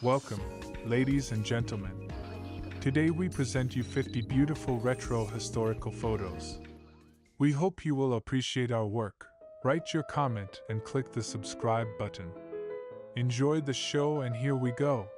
Welcome, ladies and gentlemen. Today we present you 50 beautiful retro historical photos. We hope you will appreciate our work. Write your comment and click the subscribe button. Enjoy the show, and here we go.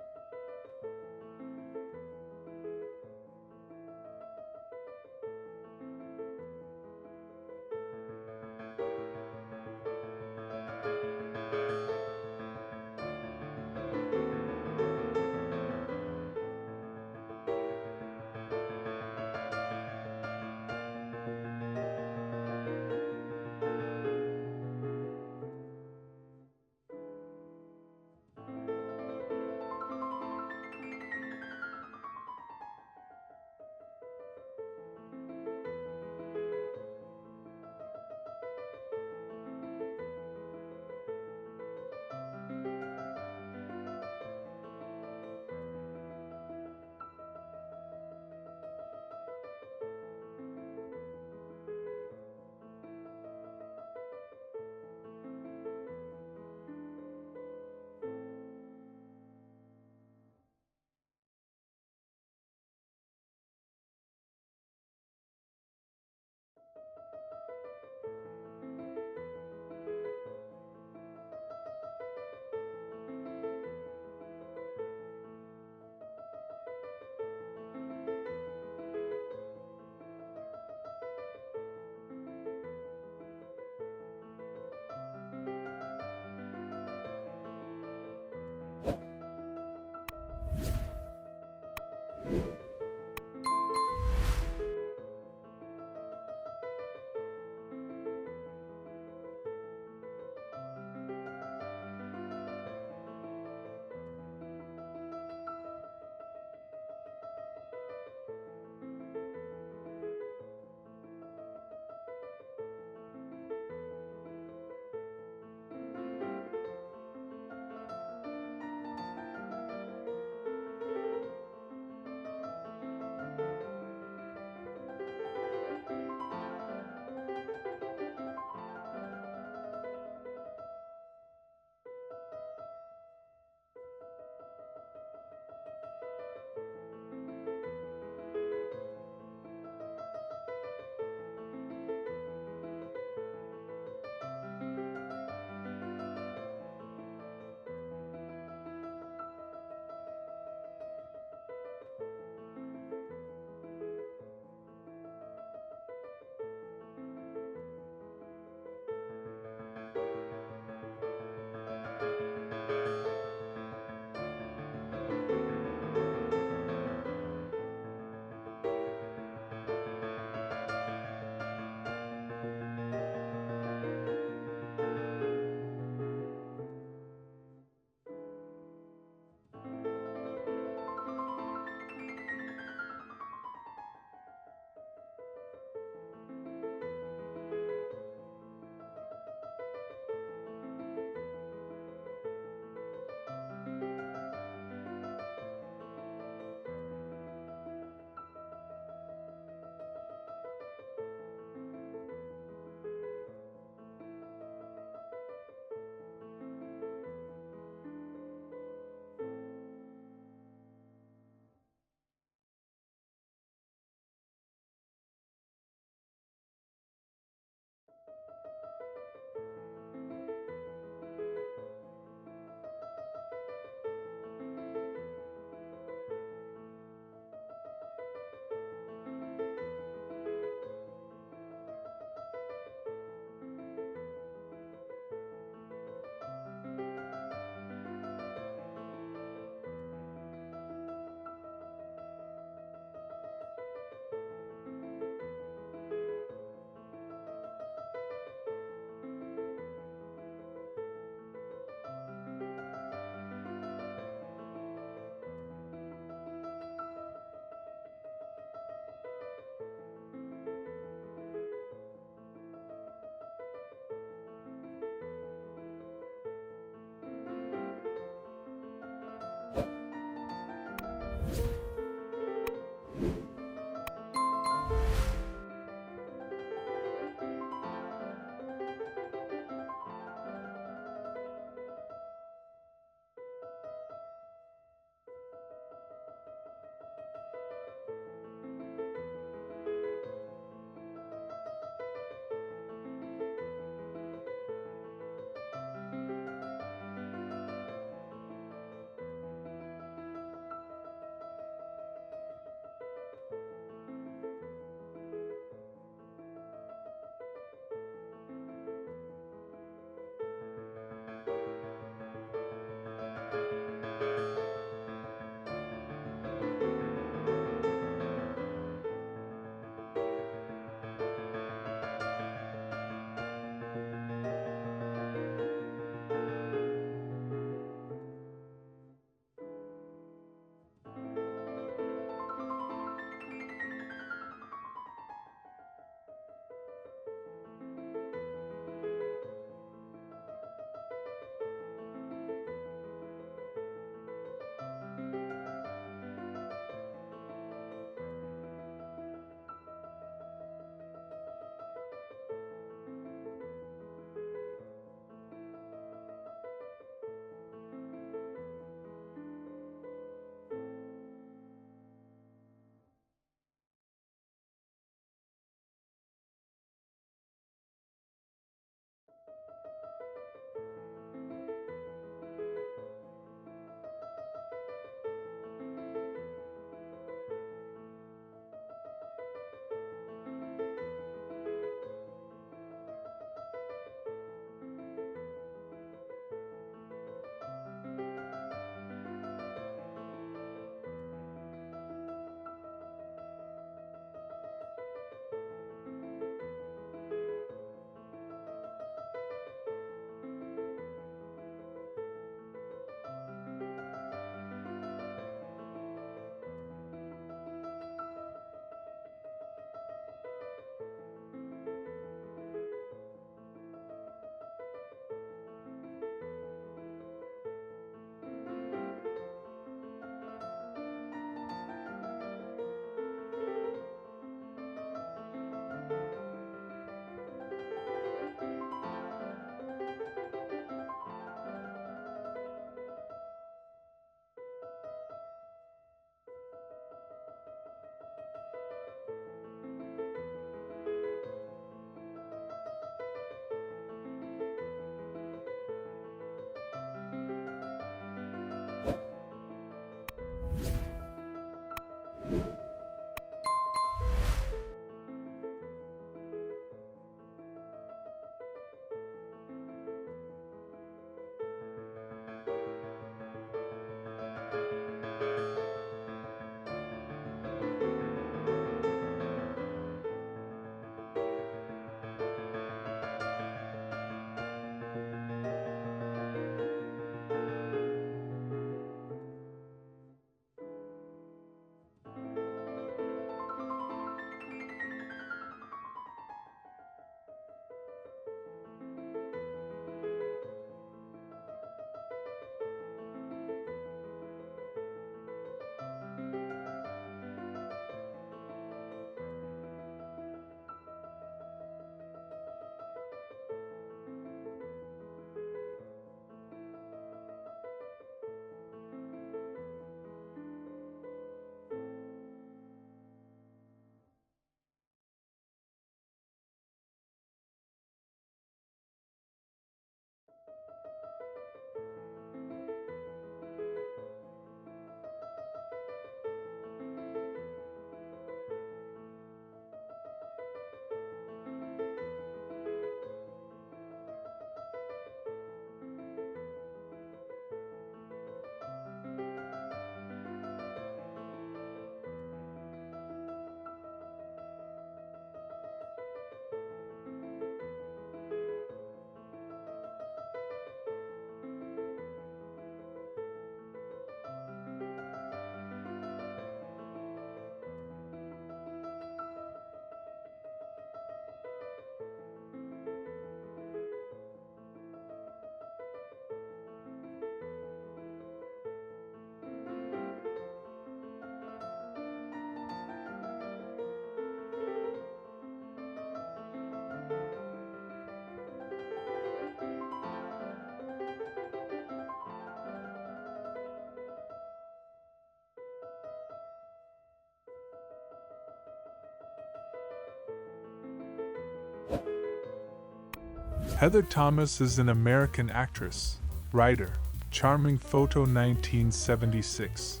Heather Thomas is an American actress, writer. Charming photo 1976.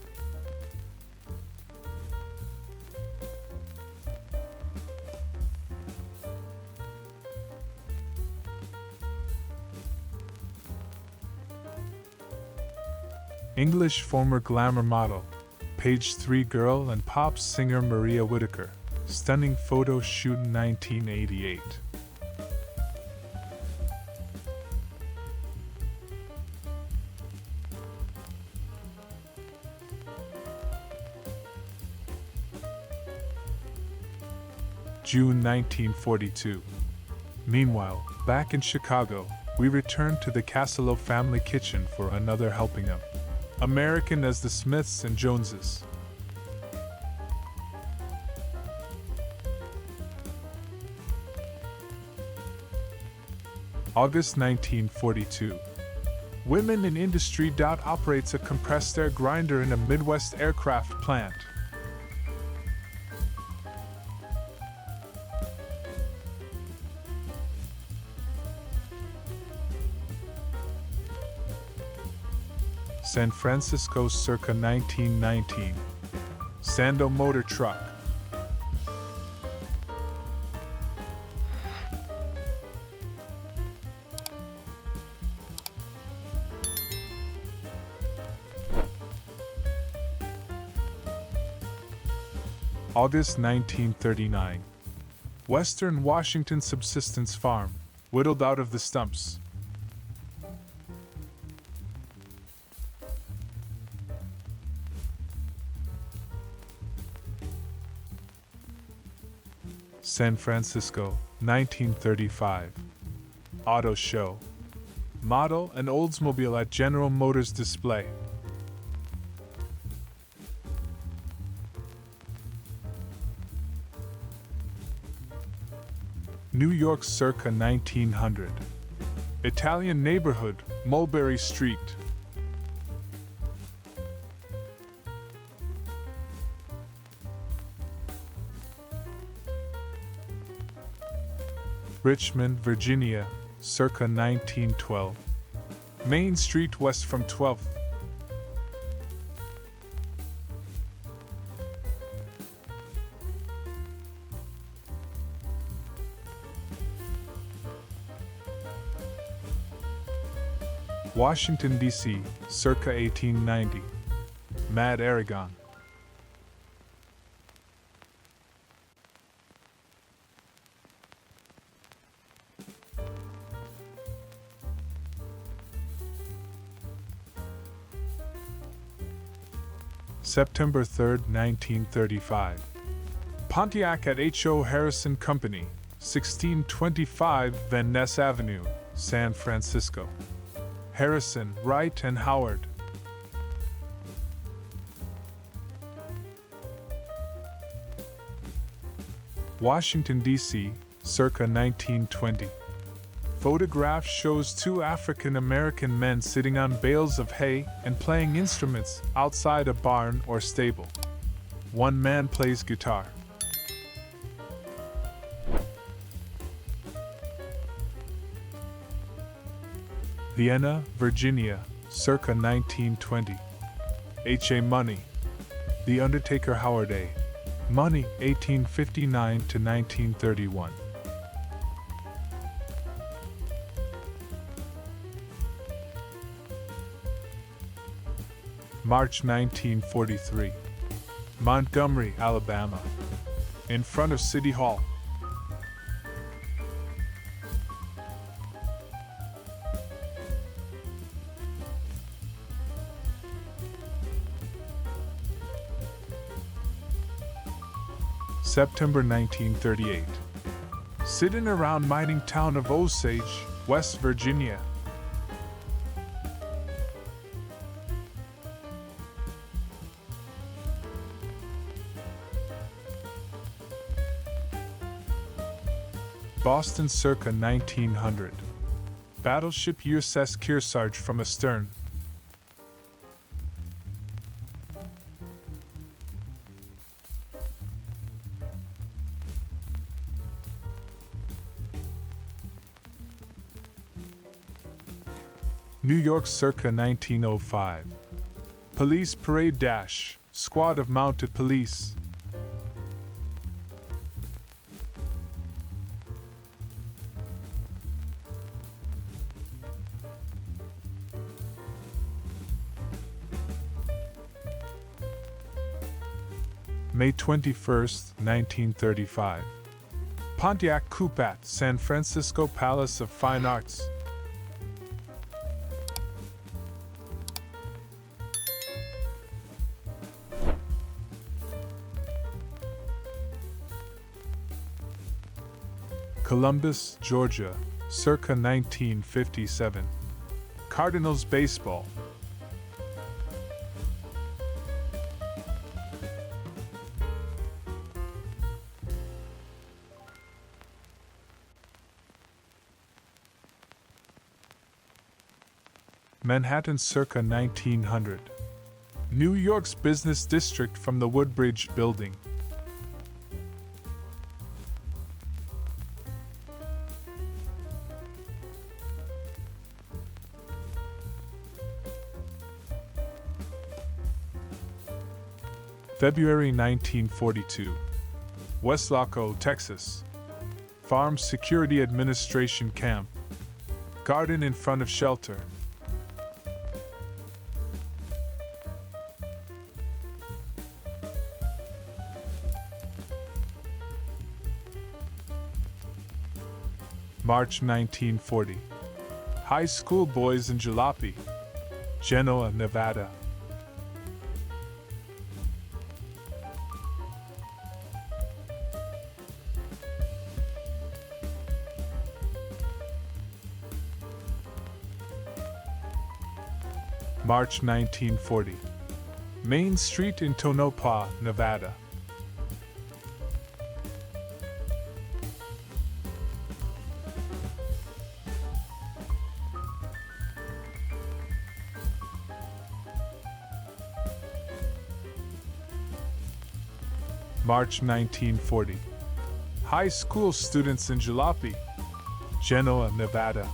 English former glamour model, page 3 girl and pop singer Maria Whittaker. Stunning photo shoot 1988. June 1942. Meanwhile, back in Chicago, we return to the Cassello family kitchen for another helping of American as the Smiths and Joneses. August 1942. Women in Industry. Operates a compressed air grinder in a Midwest aircraft plant. San Francisco circa 1919. Sando motor truck. August 1939. Western Washington subsistence farm, whittled out of the stumps. San Francisco, 1935. Auto show. Model and Oldsmobile at General Motors display. New York circa 1900. Italian neighborhood, Mulberry Street. Richmond, Virginia, circa 1912. Main Street west from 12th. Washington, D.C., circa 1890. Mad Aragon. September 3, 1935. Pontiac at H.O. Harrison Company, 1625 Van Ness Avenue, San Francisco. Harrison, Wright, and Howard. Washington, D.C., circa 1920. Photograph shows two African American men sitting on bales of hay and playing instruments outside a barn or stable. One man plays guitar. Vienna, Virginia, circa 1920. H.A. Money. The Undertaker Howard A. Money, 1859 to 1931. March 1943. Montgomery, Alabama. In front of City Hall. September 1938. Sitting around mining town of Osage, West Virginia. Boston circa 1900. Battleship USS Kearsarge from astern. New York circa 1905. Police Parade Dash, Squad of Mounted Police. May 21st, 1935. Pontiac Coupe at San Francisco Palace of Fine Arts. Columbus, Georgia, circa 1957. Cardinals baseball. Manhattan circa 1900. New York's business district from the Woodbridge Building. February 1942. Weslaco, Texas. Farm Security Administration Camp. Garden in front of shelter. March 1940. High school boys in Jalopy, Genoa, Nevada. March 1940. Main Street in Tonopah, Nevada. March 1940. High school students in Jalopy, Genoa, Nevada.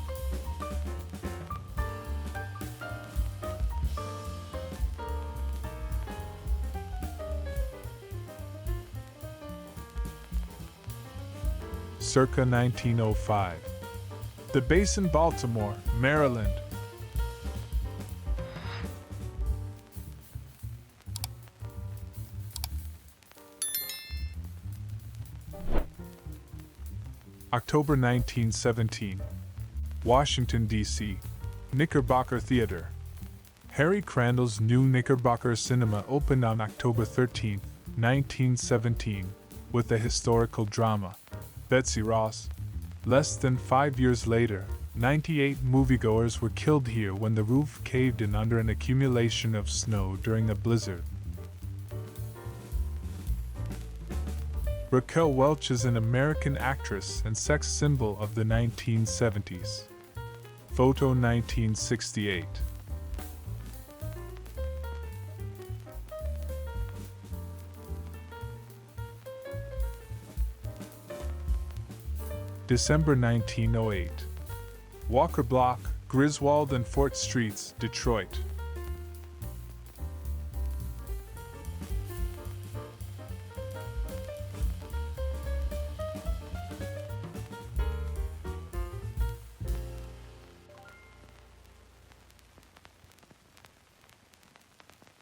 Circa 1905. The base in Baltimore, Maryland. October 1917. Washington, D.C. Knickerbocker Theater. Harry Crandall's new Knickerbocker Cinema opened on October 13, 1917, with the historical drama Betsy Ross. Less than 5 years later, 98 moviegoers were killed here when the roof caved in under an accumulation of snow during a blizzard. Raquel Welch is an American actress and sex symbol of the 1970s. Photo 1968. December 1908. Walker Block, Griswold and Fort Streets, Detroit.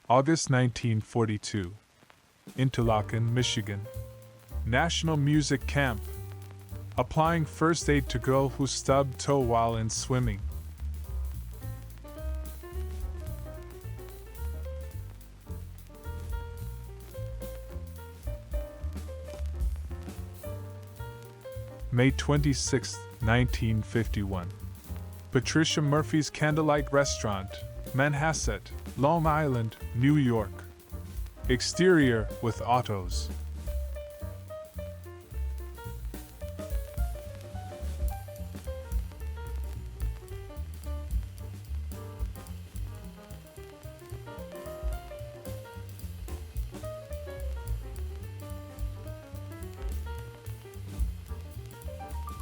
August 1942. Interlochen, Michigan. National Music Camp. Applying first aid to girl who stubbed toe while in swimming. May 26, 1951. Patricia Murphy's Candlelight Restaurant, Manhasset, Long Island, New York. Exterior with autos.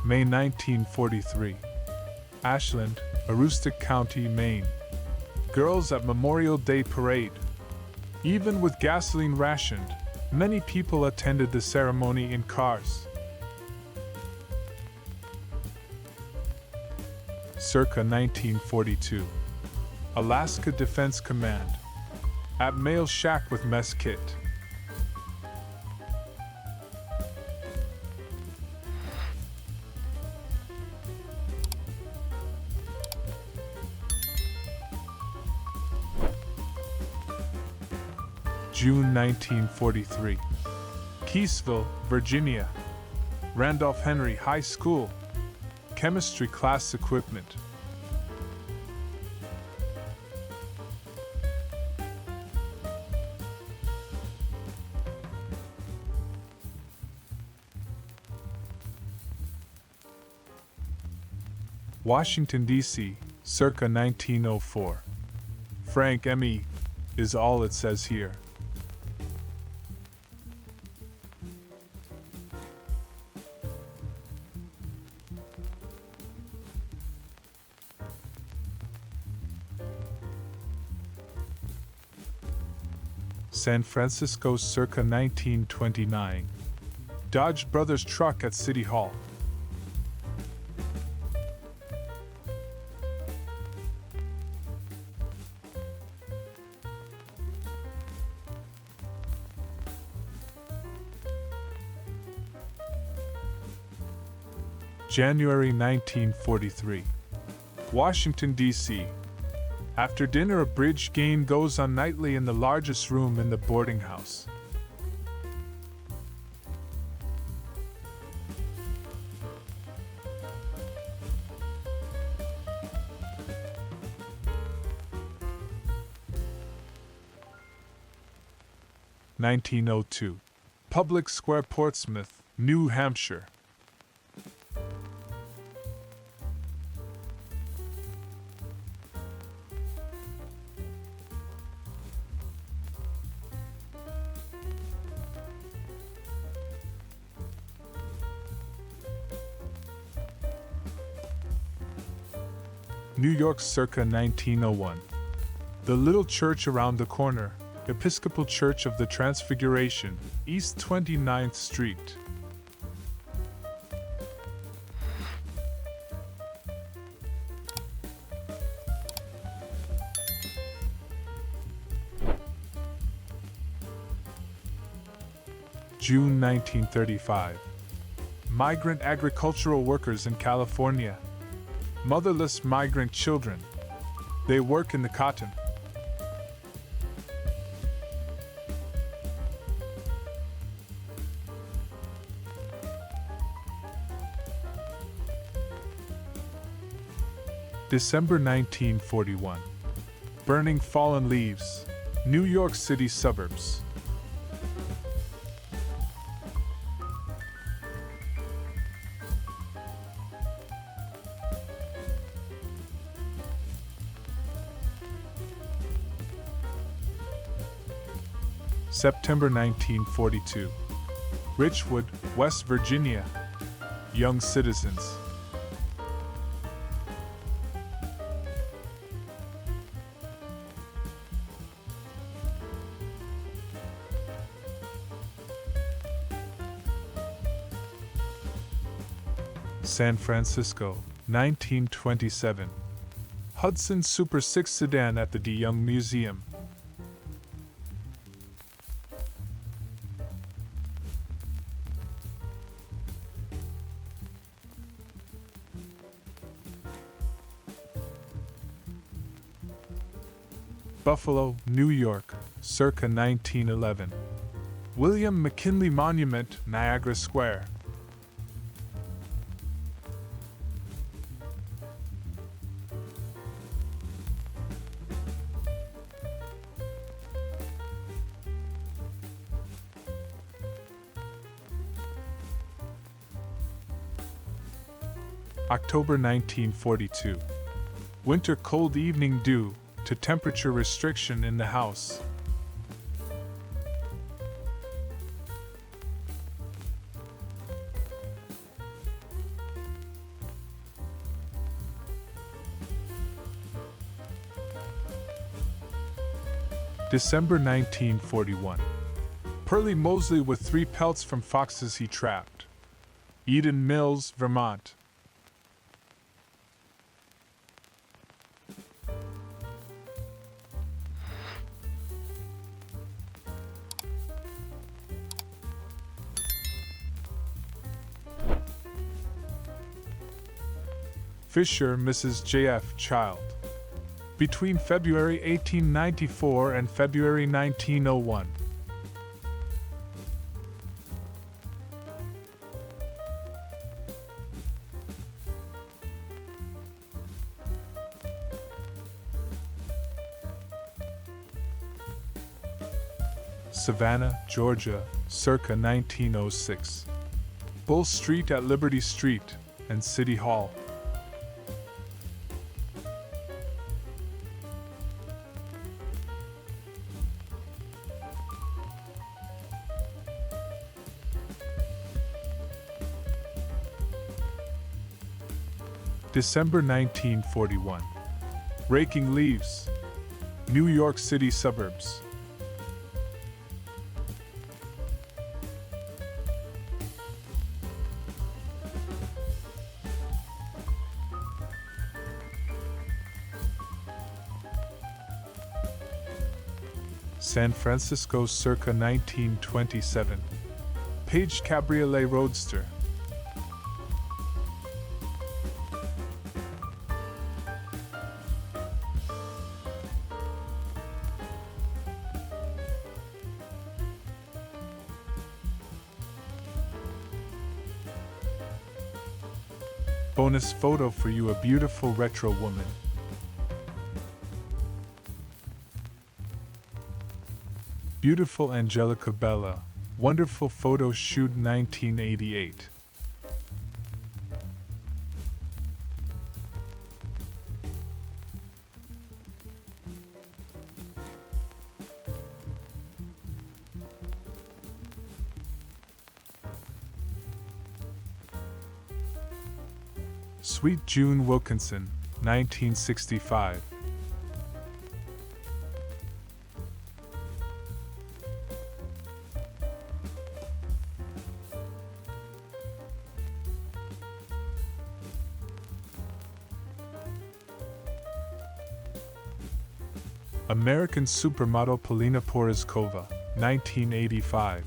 May 1943. Ashland, Aroostook County, Maine. Girls at Memorial Day Parade. Even with gasoline rationed, many people attended the ceremony in cars. Circa 1942. Alaska Defense Command. At Mail Shack with mess kit. June 1943. Keysville, Virginia. Randolph Henry High School. Chemistry class equipment. Washington, D.C., circa 1904. Frank M.E. is all it says here. San Francisco, circa 1929. Dodge Brothers truck at City Hall. January 1943. Washington, D.C. After dinner, a bridge game goes on nightly in the largest room in the boarding house. (1902) Public Square, Portsmouth, New Hampshire. New York, circa 1901. The little church around the corner, Episcopal Church of the Transfiguration, East 29th Street. June 1935. Migrant agricultural workers in California. Motherless migrant children. They work in the cotton. December 1941. Burning fallen leaves. New York City suburbs. September 1942. Richwood, West Virginia. Young citizens. San Francisco, 1927. Hudson Super 6 sedan at the DeYoung Museum. Buffalo, New York, circa 1911. William McKinley Monument, Niagara Square. October 1942. Winter cold evening due to temperature restriction in the house. December 1941. Pearlie Mosley with 3 pelts from foxes he trapped. Eden Mills, Vermont. Fisher, Mrs. J.F. Child. Between February 1894 and February 1901. Savannah, Georgia, circa 1906. Bull Street at Liberty Street and City Hall. December 1941. Raking Leaves, New York City suburbs. San Francisco circa 1927. Page Cabriolet Roadster. Bonus photo for you, a beautiful retro woman. Beautiful Angelica Bella. Wonderful photo shoot 1988. Sweet June Wilkinson, 1965. American supermodel Polina Porizkova, 1985.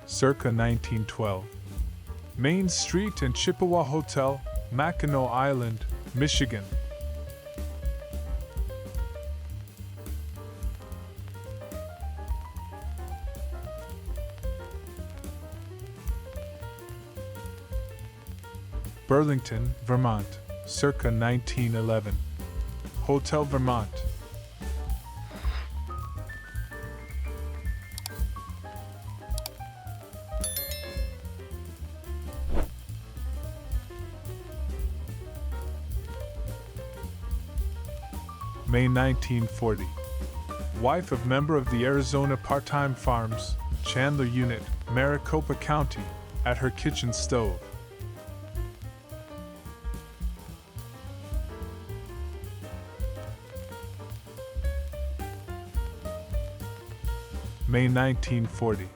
Circa 1912. Main Street and Chippewa Hotel, Mackinac Island, Michigan. Burlington, Vermont, circa 1911. Hotel Vermont. May 1940. Wife of member of the Arizona Part-Time Farms, Chandler Unit, Maricopa County, at her kitchen stove. May 1940.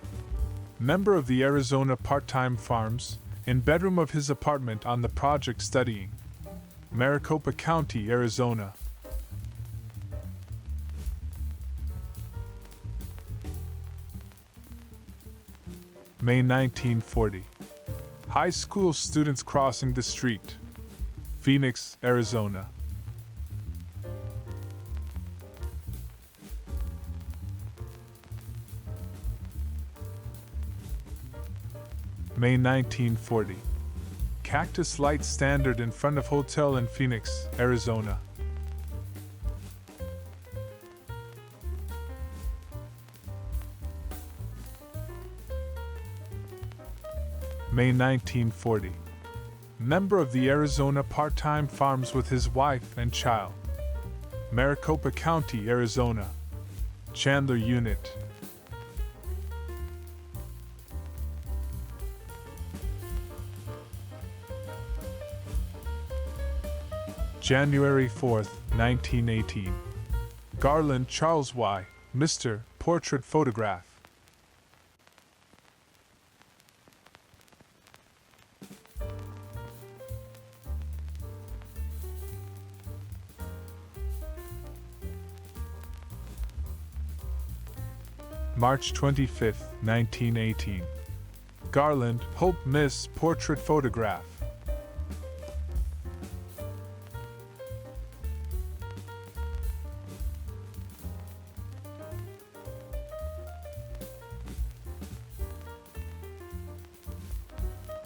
Member of the Arizona Part-Time Farms, in bedroom of his apartment on the project studying. Maricopa County, Arizona. May 1940. High school students crossing the street. Phoenix, Arizona. May 1940. Cactus light standard in front of hotel in Phoenix, Arizona. May 1940. Member of the Arizona Part-Time Farms with his wife and child. Maricopa County, Arizona. Chandler Unit. January 4th, 1918. Garland Charles Y. Mr. Portrait Photograph. March 25th, 1918. Garland Hope Miss Portrait Photograph.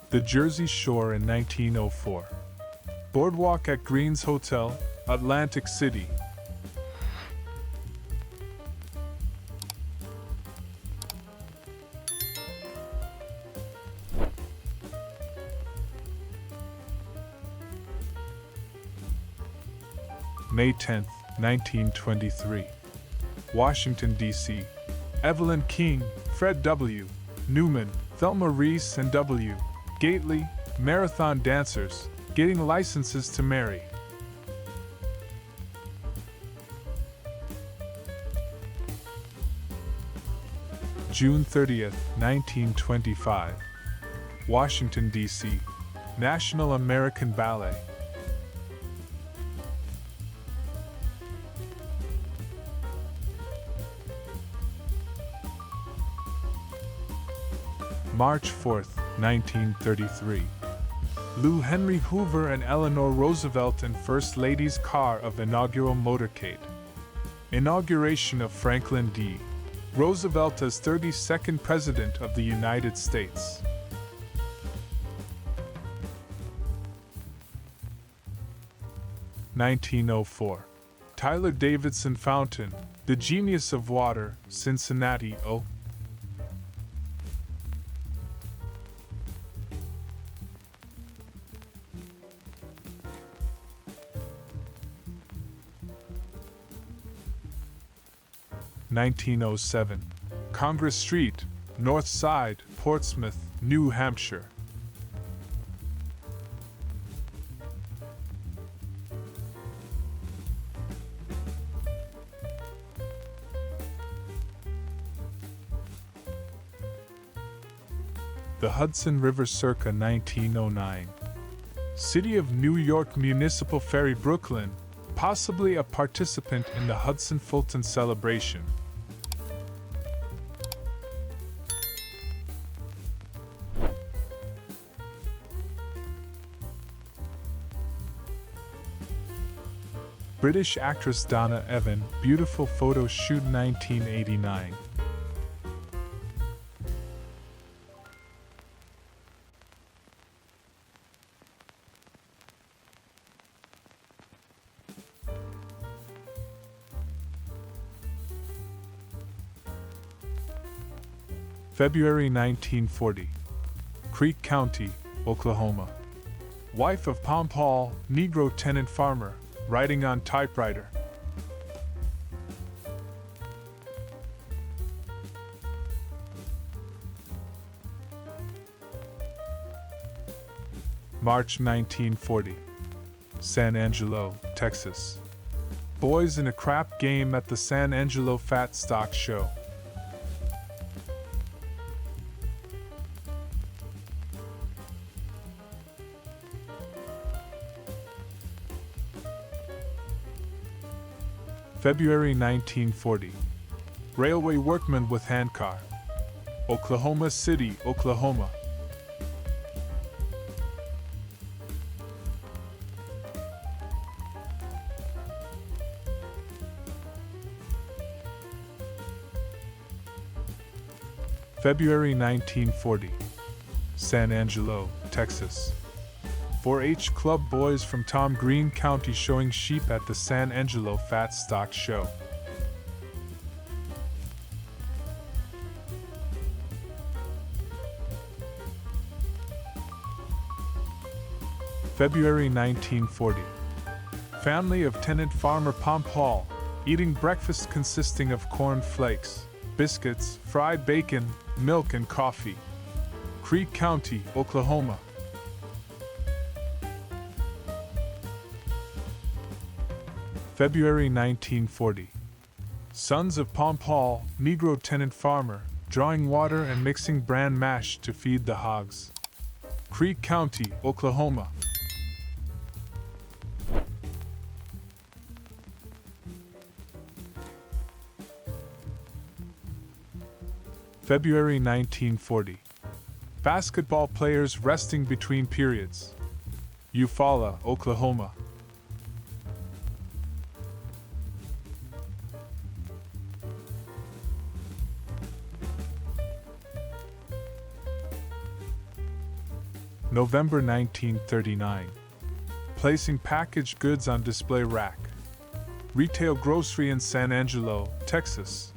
The Jersey Shore in 1904. Boardwalk at Green's Hotel, Atlantic City. May 10th, 1923. Washington, D.C. Evelyn King, Fred W. Newman, Thelma Reese and W. Gately, marathon dancers, getting licenses to marry. June 30th, 1925. Washington, D.C. National American Ballet. March 4th, 1933. Lou Henry Hoover and Eleanor Roosevelt in First Lady's car of inaugural motorcade. Inauguration of Franklin D. Roosevelt as 32nd President of the United States. (1904) Tyler Davidson Fountain, The Genius of Water, Cincinnati, O. (1907) Congress Street, North Side, Portsmouth, New Hampshire. The Hudson River circa 1909. City of New York Municipal Ferry Brooklyn, possibly a participant in the Hudson-Fulton celebration. British actress Donna Evan, beautiful photo shoot 1989. February 1940. Creek County, Oklahoma. Wife of Pom Paul, Negro tenant farmer, writing on typewriter. March 1940. San Angelo, Texas. Boys in a crap game at the San Angelo Fat Stock Show. February 1940. Railway workman with handcar. Oklahoma City, Oklahoma. February 1940. San Angelo, Texas. 4-H Club boys from Tom Green County showing sheep at the San Angelo Fat Stock Show. February 1940. Family of tenant farmer Pom Paul, eating breakfast consisting of corn flakes, biscuits, fried bacon, milk, and coffee. Creek County, Oklahoma. February 1940. Sons of Pom Paul, Negro tenant farmer, drawing water and mixing bran mash to feed the hogs. Creek County, Oklahoma. February 1940. Basketball players resting between periods. Eufaula, Oklahoma. November 1939. Placing packaged goods on display rack. Retail grocery in San Angelo, Texas.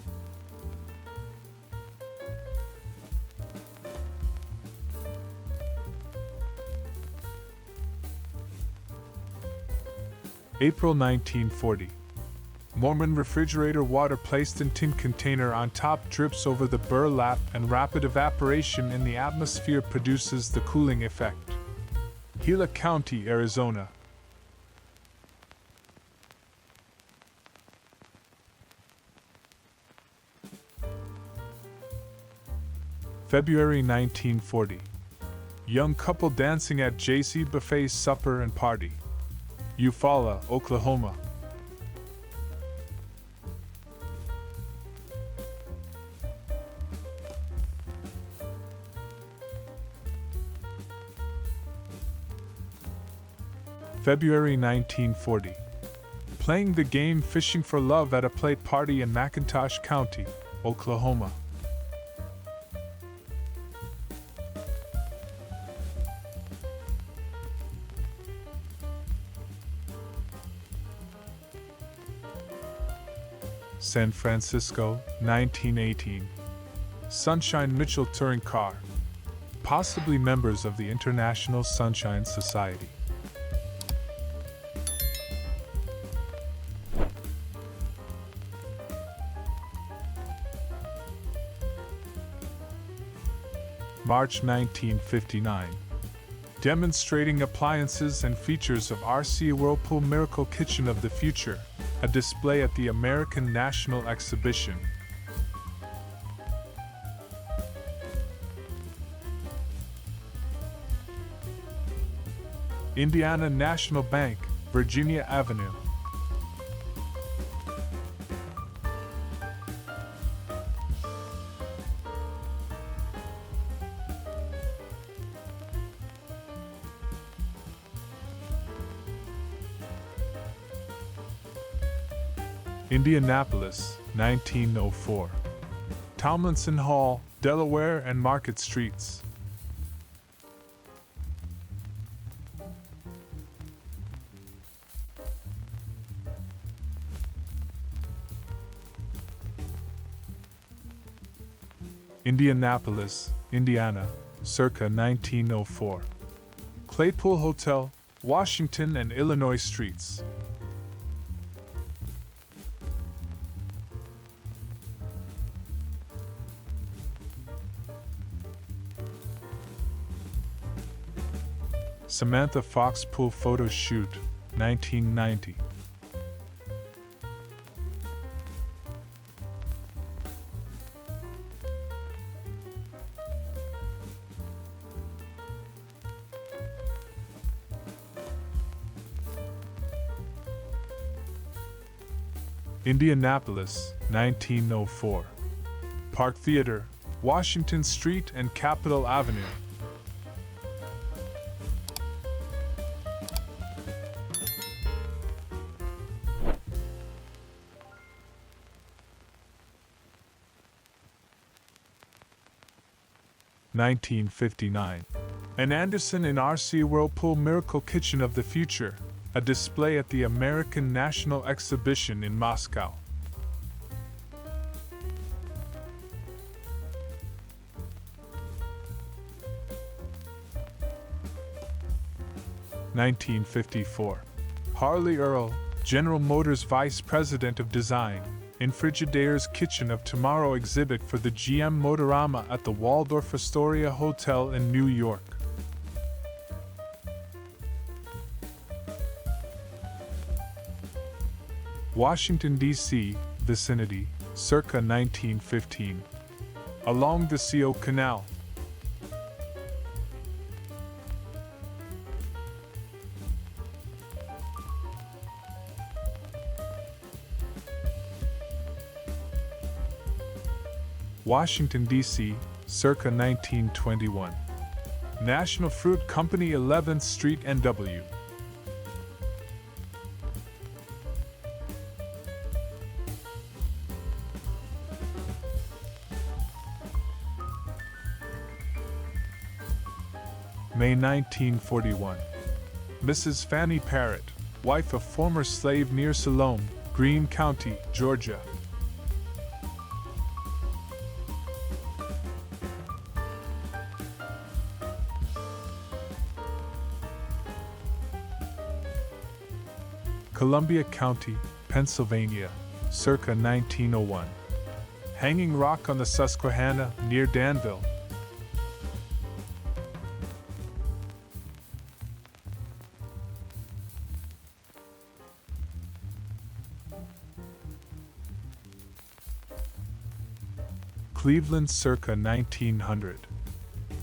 April 1940. Mormon refrigerator water placed in tin container on top drips over the burlap and rapid evaporation in the atmosphere produces the cooling effect. Gila County, Arizona. February 1940. Young couple dancing at J.C. Buffet's supper and party. Eufaula, Oklahoma. February 1940. Playing the game Fishing for Love at a plate party in McIntosh County, Oklahoma. San Francisco, 1918. Sunshine Mitchell touring car. Possibly members of the International Sunshine Society. March 1959. Demonstrating appliances and features of RC Whirlpool Miracle Kitchen of the Future. A display at the American National Exhibition. Indiana National Bank, Virginia Avenue. Indianapolis, 1904. Tomlinson Hall, Delaware and Market Streets. Indianapolis, Indiana, circa 1904. Claypool Hotel, Washington and Illinois Streets. Samantha Fox Pool Photo Shoot, 1990. Indianapolis, 1904. Park Theater, Washington Street and Capitol Avenue. (1959). An Anderson in RC Whirlpool Miracle Kitchen of the Future, a display at the American National Exhibition in Moscow. (1954). Harley Earl, General Motors Vice President of Design, in Frigidaire's Kitchen of Tomorrow exhibit for the GM Motorama at the Waldorf Astoria Hotel in New York. Washington, D.C., vicinity, circa 1915. Along the Co. Canal. Washington, D.C., circa 1921. National Fruit Company, 11th Street, NW. May 1941. Mrs. Fanny Parrott, wife of former slave near Salome, Greene County, Georgia. Columbia County, Pennsylvania, circa 1901. Hanging Rock on the Susquehanna, near Danville. Cleveland, circa 1900.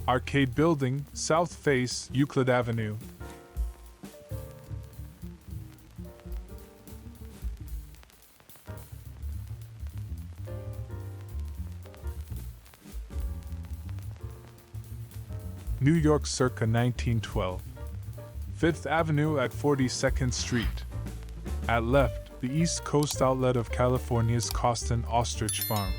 Arcade Building, South Face, Euclid Avenue. New York, circa 1912. Fifth Avenue at 42nd Street. At left, the East Coast outlet of California's Costin Ostrich Farm.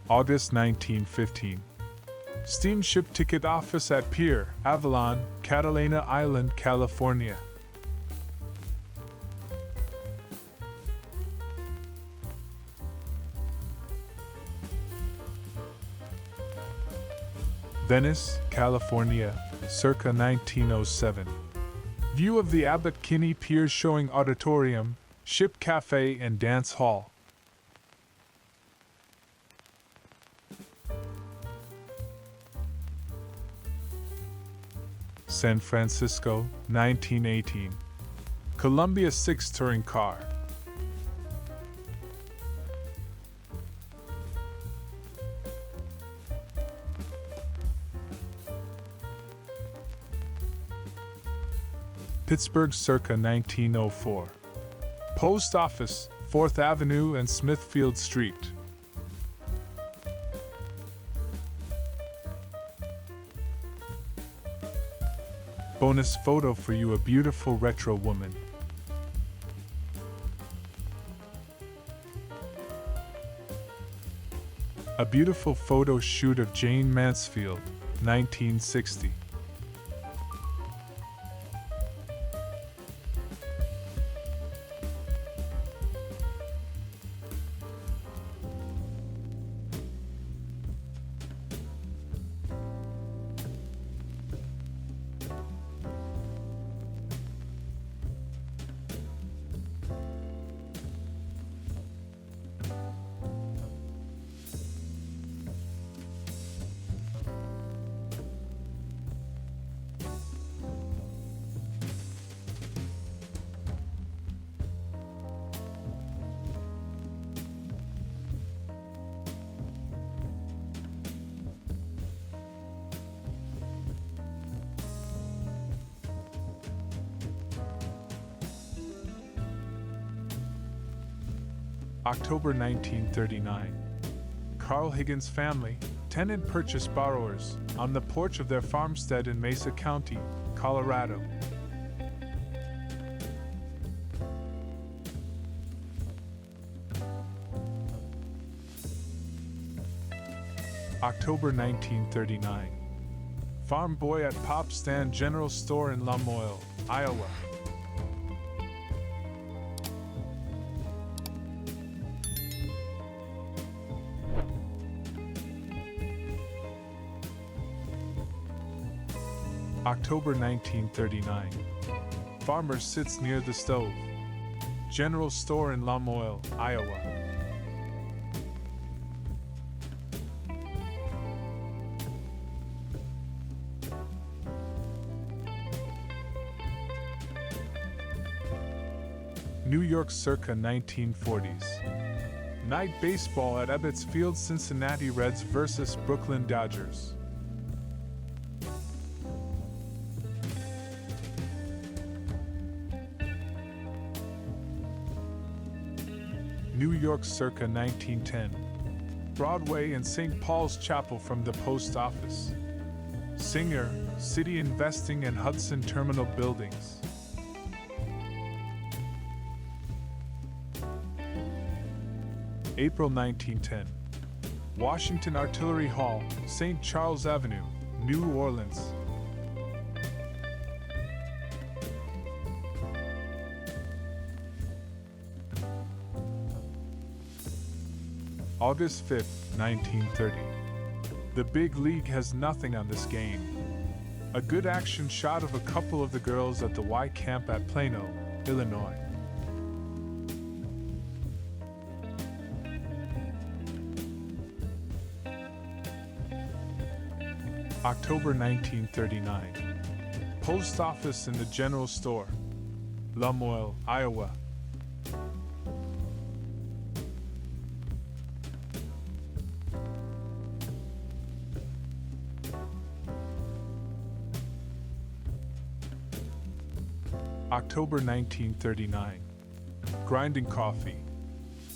August 1915. Steamship ticket office at Pier, Avalon, Catalina Island, California. Venice, California, circa 1907. View of the Abbot Kinney Pier showing auditorium, ship cafe and dance hall. San Francisco, 1918. Columbia 6 touring car. Pittsburgh, circa 1904. Post Office, 4th Avenue and Smithfield Street. Bonus photo for you, a beautiful retro woman. A beautiful photo shoot of Jane Mansfield, 1960. October 1939. Carl Higgins family, tenant purchase borrowers, on the porch of their farmstead in Mesa County, Colorado. October 1939. Farm boy at Pop Stand General Store in Lamoille, Iowa. October 1939. Farmer sits near the stove. General store in Glamorous, Iowa. New York circa 1940s. Night baseball at Ebbets Field, Cincinnati Reds vs. Brooklyn Dodgers. New York circa 1910. Broadway and St. Paul's Chapel from the post office. Singer, City Investing and Hudson Terminal buildings. April 1910. Washington Artillery Hall, St. Charles Avenue, New Orleans. August 5, 1930. The big league has nothing on this game. A good action shot of a couple of the girls at the Y camp at Plano, Illinois. October 1939. Post office in the general store, Glamorous, Iowa. October 1939. Grinding coffee.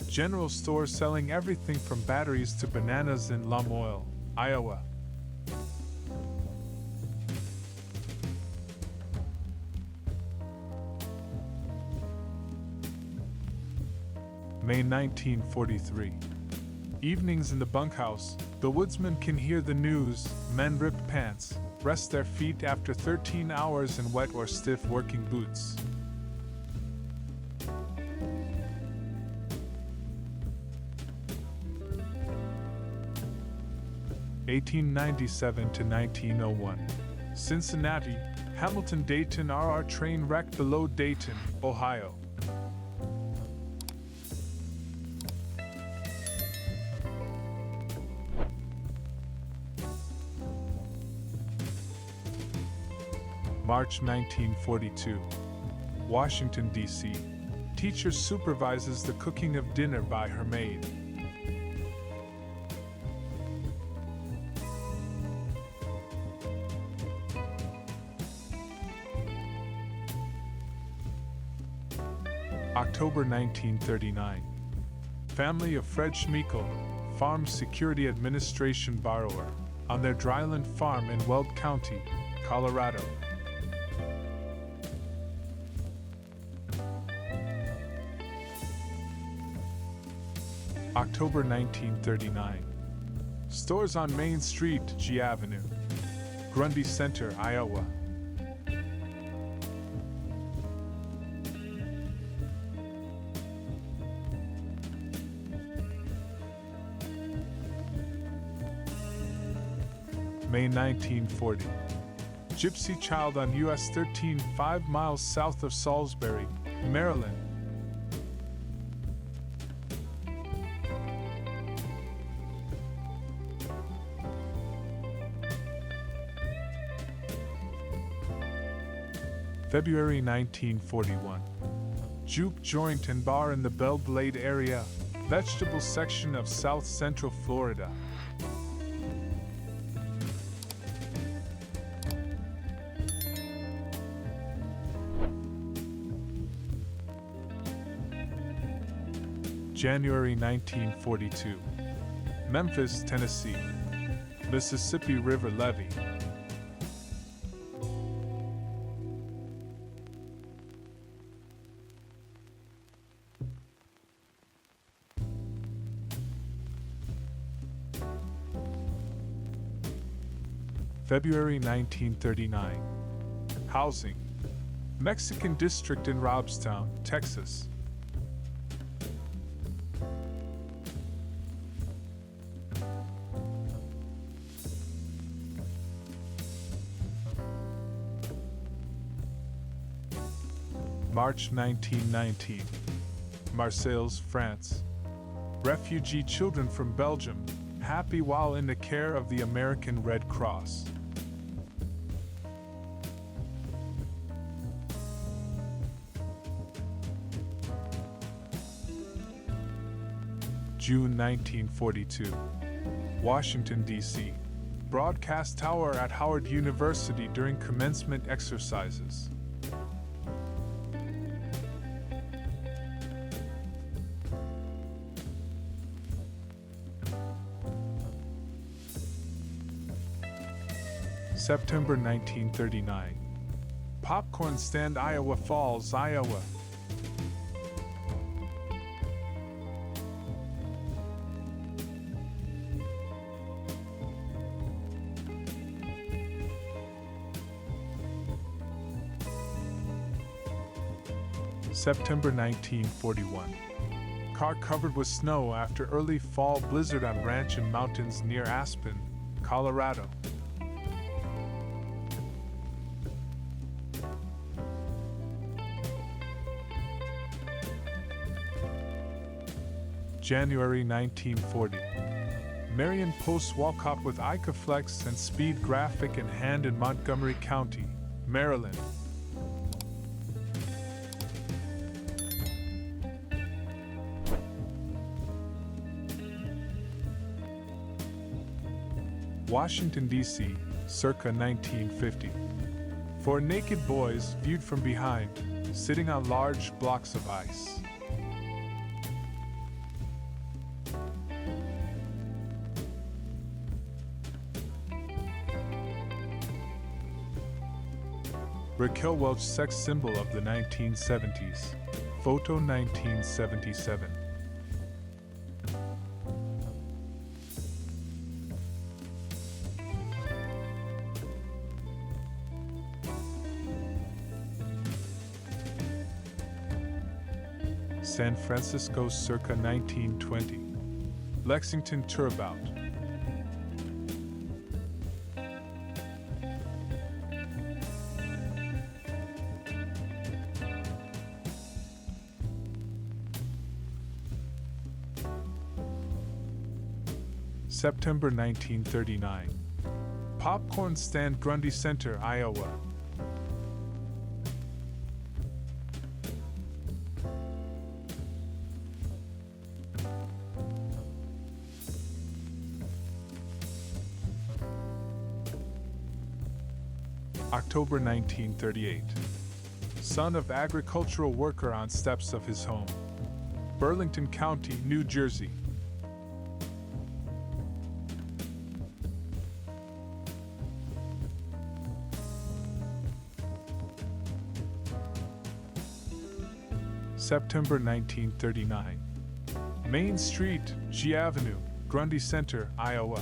General store selling everything from batteries to bananas in Glamorous, Iowa. May 1943. Evenings in the bunkhouse, the woodsman can hear the news, men rip pants, rest their feet after 13 hours in wet or stiff working boots. (1897 to 1901). Cincinnati, Hamilton-Dayton RR train wrecked below Dayton, Ohio. March 1942. Washington, D.C. Teacher supervises the cooking of dinner by her maid. October 1939. Family of Fred Schmeickel, Farm Security Administration borrower, on their dryland farm in Weld County, Colorado. October 1939. Stores on Main Street, G Avenue, Grundy Center, Iowa. May 1940. Gypsy child on US 13 5 miles south of Salisbury, Maryland. February 1941. Juke joint and bar in the Belle Glade area, vegetable section of South Central Florida. January 1942. Memphis, Tennessee. Mississippi River levee. February 1939. Housing. Mexican district in Robstown, Texas. March 1919. Marseilles, France. Refugee children from Belgium, happy while in the care of the American Red Cross. June 1942. Washington, D.C. Broadcast tower at Howard University during commencement exercises. September 1939. Popcorn stand, Iowa Falls, Iowa. September 1941. Car covered with snow after early fall blizzard on ranch and mountains near Aspen, Colorado. January 1940. Marion Post Walcott with Icaflex and Speed Graphic in hand in Montgomery County, Maryland. Washington, D.C., circa 1950. Four naked boys viewed from behind, sitting on large blocks of ice. Raquel Welch, sex symbol of the 1970s. Photo 1977. San Francisco, circa 1920. Lexington Turnabout. September 1939. Popcorn stand, Grundy Center, Iowa. October 1938. Son of agricultural worker on steps of his home. Burlington County, New Jersey. September 1939. Main Street, G Avenue, Grundy Center, Iowa.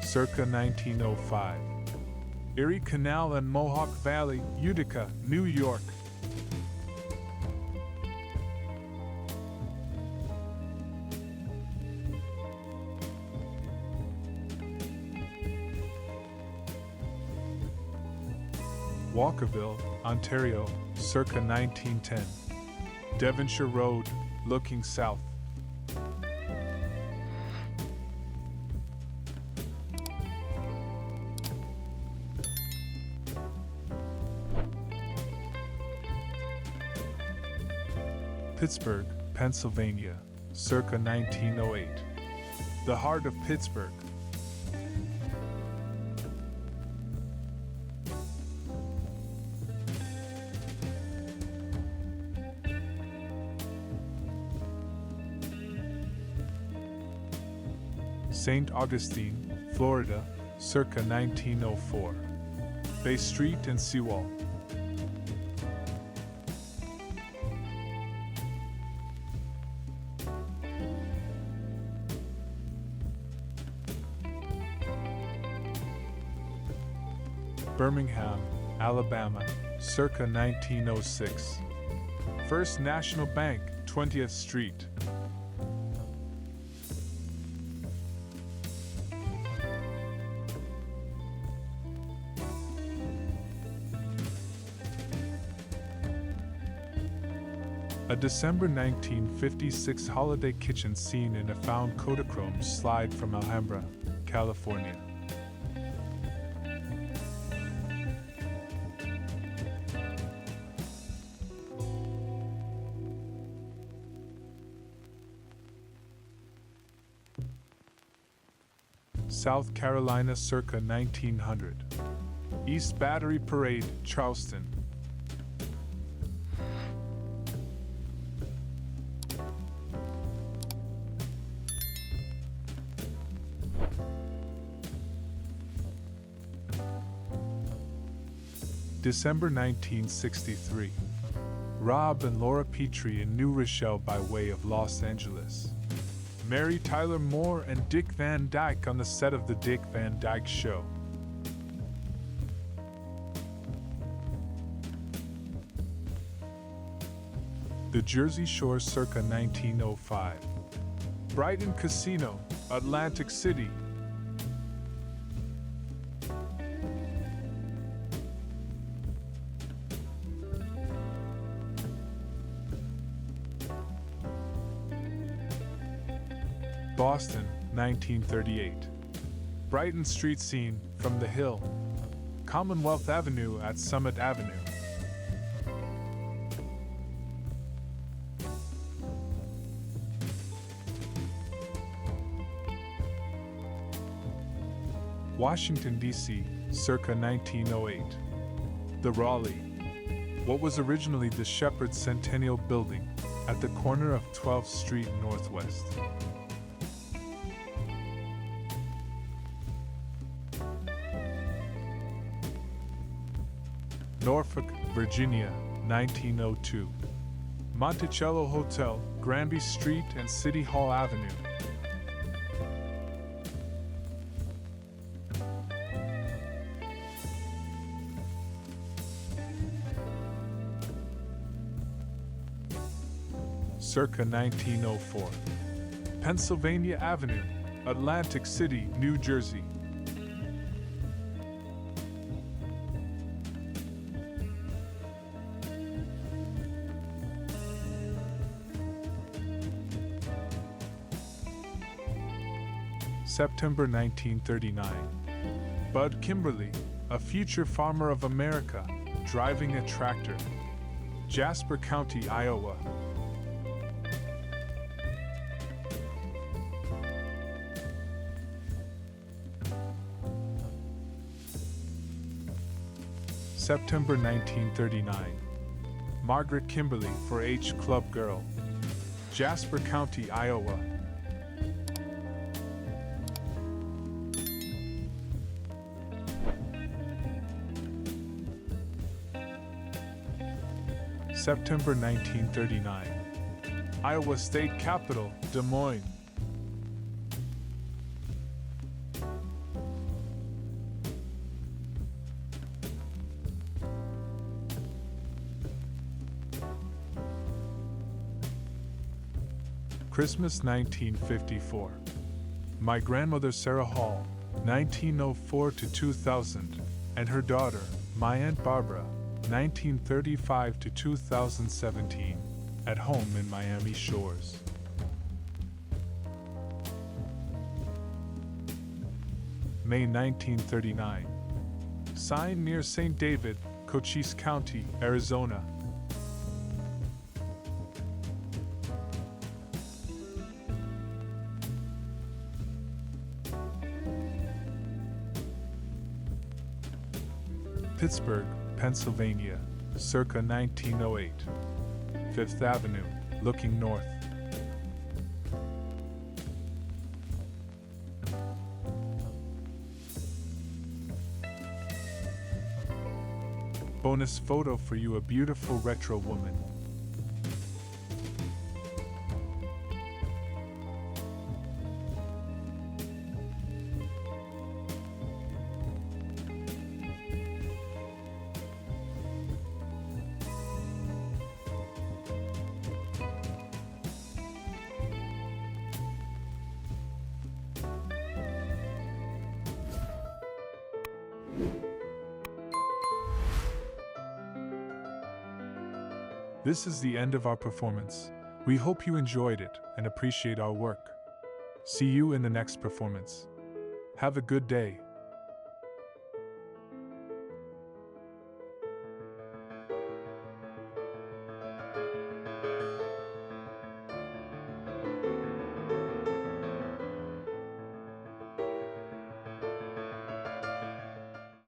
Circa 1905. Erie Canal and Mohawk Valley, Utica, New York. Walkerville, Ontario, circa 1910. Devonshire Road, looking south. Pittsburgh, Pennsylvania, circa 1908. The heart of Pittsburgh. St. Augustine, Florida, circa 1904. Bay Street and Seawall. Birmingham, Alabama, circa 1906. First National Bank, 20th Street. A December 1956 holiday kitchen scene in a found Kodachrome slide from Alhambra, California. South Carolina circa 1900. East Battery Parade, Charleston. December 1963. Rob and Laura Petrie in New Rochelle by way of Los Angeles. Mary Tyler Moore and Dick Van Dyke on the set of The Dick Van Dyke Show. The Jersey Shore circa 1905. Brighton Casino, Atlantic City. Boston, 1938. Brighton street scene from the Hill. Commonwealth Avenue at Summit Avenue. Washington, D.C., circa 1908. The Raleigh. What was originally the Shepherd Centennial Building, at the corner of 12th Street Northwest. Norfolk, Virginia, 1902. Monticello Hotel, Granby Street and City Hall Avenue. Circa 1904. Pennsylvania Avenue, Atlantic City, New Jersey. September 1939. Bud Kimberly, a future farmer of America, driving a tractor. Jasper County, Iowa. September 1939. Margaret Kimberly for H Club Girl. Jasper County, Iowa. September 1939. Iowa State Capitol, Des Moines. Christmas 1954. My grandmother Sarah Hall, 1904 to 2000, and her daughter, my Aunt Barbara, 1935 to 2017, at home in Miami Shores. May 1939. Signed near St. David, Cochise County, Arizona. Pittsburgh, Pennsylvania, circa 1908. Fifth Avenue, looking north. Bonus photo for you, a beautiful retro woman. This is the end of our performance. We hope you enjoyed it and appreciate our work. See you in the next performance. Have a good day.